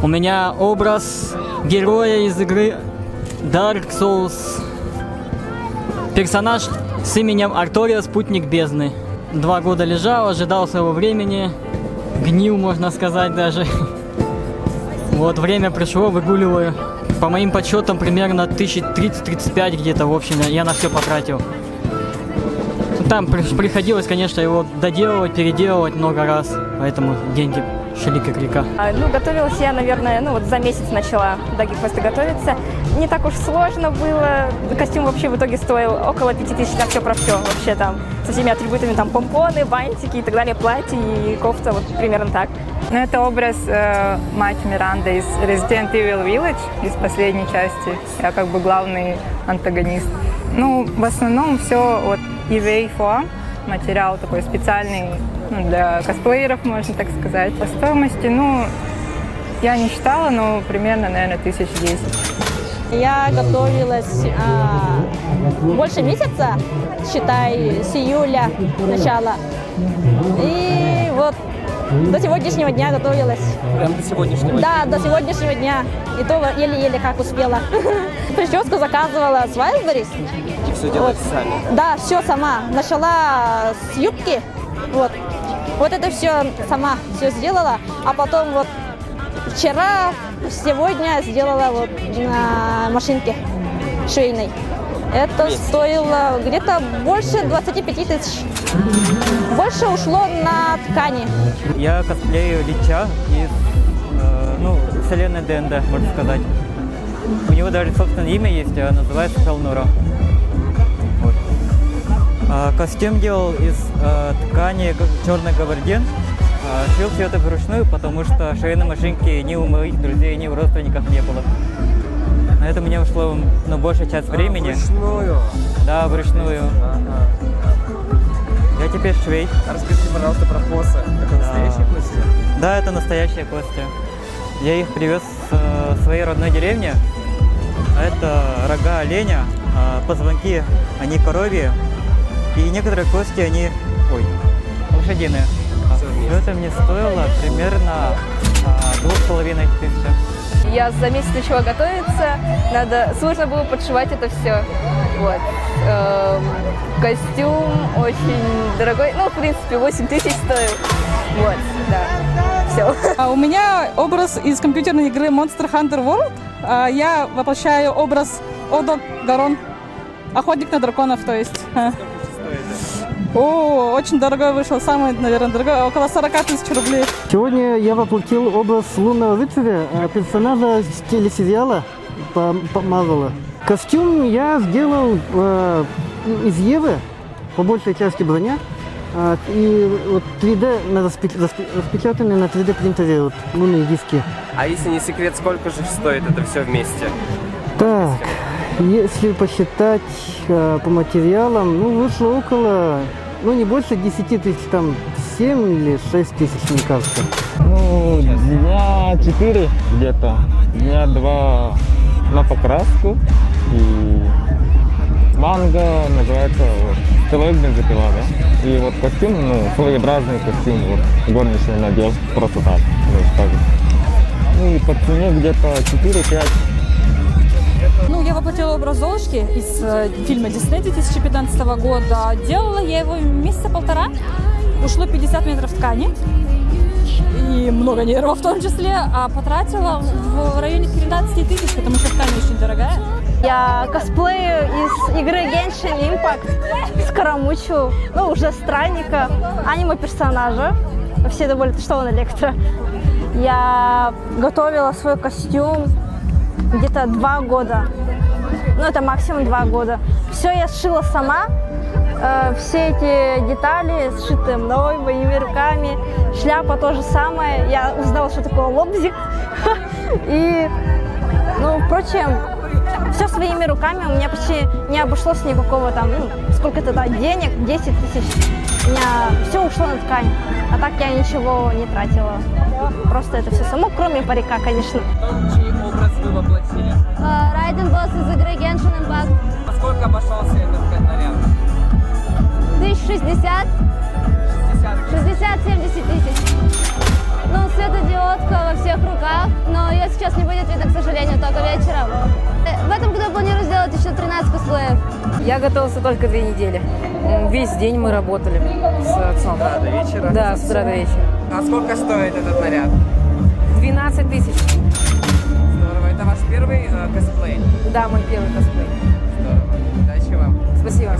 У меня образ героя из игры Dark Souls. Персонаж с именем Артория, спутник бездны. 2 года лежал, ожидал своего времени. Гнил, можно сказать, даже. Вот, время пришло, выгуливаю. По моим подсчетам, примерно 1030-35 где-то, в общем, я на все потратил. Там приходилось, конечно, его доделывать, переделывать много раз, поэтому деньги шли как река. Готовилась я, наверное, вот за месяц начала до гигфеста готовиться. Не так уж сложно было. Костюм вообще в итоге стоил около 5000 на все про все. Вообще там со всеми атрибутами, там помпоны, бантики и так далее, платье и кофта, вот примерно так. Ну, это образ мать Миранды из Resident Evil Village, из последней части. Я как бы главный антагонист. Ну, в основном все от EVA Foam. Материал такой специальный, для косплееров, можно так сказать. По стоимости, я не считала, но примерно, наверное, 1010. Я готовилась больше месяца, считай, с июля начала. И вот до сегодняшнего дня готовилась. Прям до сегодняшнего дня? Да, до сегодняшнего дня. И то еле-еле как успела. Прическу заказывала с Wildberries. И все делаете сами? Да, все сама. Начала с юбки. Вот это все сама все сделала. А потом вот вчера, сегодня сделала вот на машинке швейной. Это стоило где-то больше 25 тысяч. Больше ушло на ткани. Я косплею Лича из вселенной ДНД, можно сказать. У него даже собственное имя есть, называется Хелнура. Вот. Костюм делал из ткани черный габардин. Шил все это вручную, потому что швейной машинки ни у моих друзей, ни у родственников не было. На это мне ушло большая часть времени. Вручную? Да, вручную. Я теперь швей. Расскажите, пожалуйста, про косы. Это настоящие кости? Да, это настоящие кости. Я их привез с своей родной деревни. Это рога оленя, позвонки, они коровьи. И некоторые кости, они лошадиные. Все это мне стоило примерно 2500. Я за месяц начала готовиться, сложно было подшивать это все. Костюм очень дорогой, в принципе, 8000 стоил. Все. У меня образ из компьютерной игры Monster Hunter World. Я воплощаю образ Одо Гарон, охотник на драконов, то есть. Очень дорогой вышел, самый, наверное, дорогой, около 40 000 рублей. Сегодня я воплотил образ лунного рыцаря, персонажа из телесериала по Марвела. Костюм я сделал из Евы, по большей части броня, и 3D распечатанные на 3D принтере лунные диски. А если не секрет, сколько же стоит это все вместе? Так, если посчитать по материалам, вышло около, не больше 10 000, там 7 или 6 000, мне кажется. Дня 4 где-то, дня 2 на покраску, и манго называется целая бензопила, да? И вот костюм, своеобразный костюм, горничный надел, просто так, и по цене где-то 4-5. Я воплотила образ Золушки из фильма Disney 2015 года. Делала я его месяца полтора. Ушло 50 метров ткани. И много нервов в том числе. А потратила в районе 13 000, потому что ткань очень дорогая. Я косплею из игры Genshin Impact, Скоромучу, уже странника, аниме-персонажа. Все думали, что он Электро. Я готовила свой костюм где-то 2 года. Это максимум 2 года. Все я сшила сама. Все эти детали сшиты мной, моими руками. Шляпа то же самое. Я узнала, что такое лобзик. И, впрочем, все своими руками. У меня почти не обошлось никакого там, сколько-то денег, 10 000. У меня все ушло на ткань. А так я ничего не тратила. Просто это все само, кроме парика, конечно. Чей образ вы воплотили? Райден Босс из игры Genshin Impact. А сколько обошелся косплеев. Я готовился только 2 недели. Весь день мы работали с отцом. Да, до вечера? Да, с утра до вечера. А сколько стоит этот наряд? 12 тысяч. Здорово. Это ваш первый косплей? Да, мой первый косплей. Здорово. Удачи вам. Спасибо.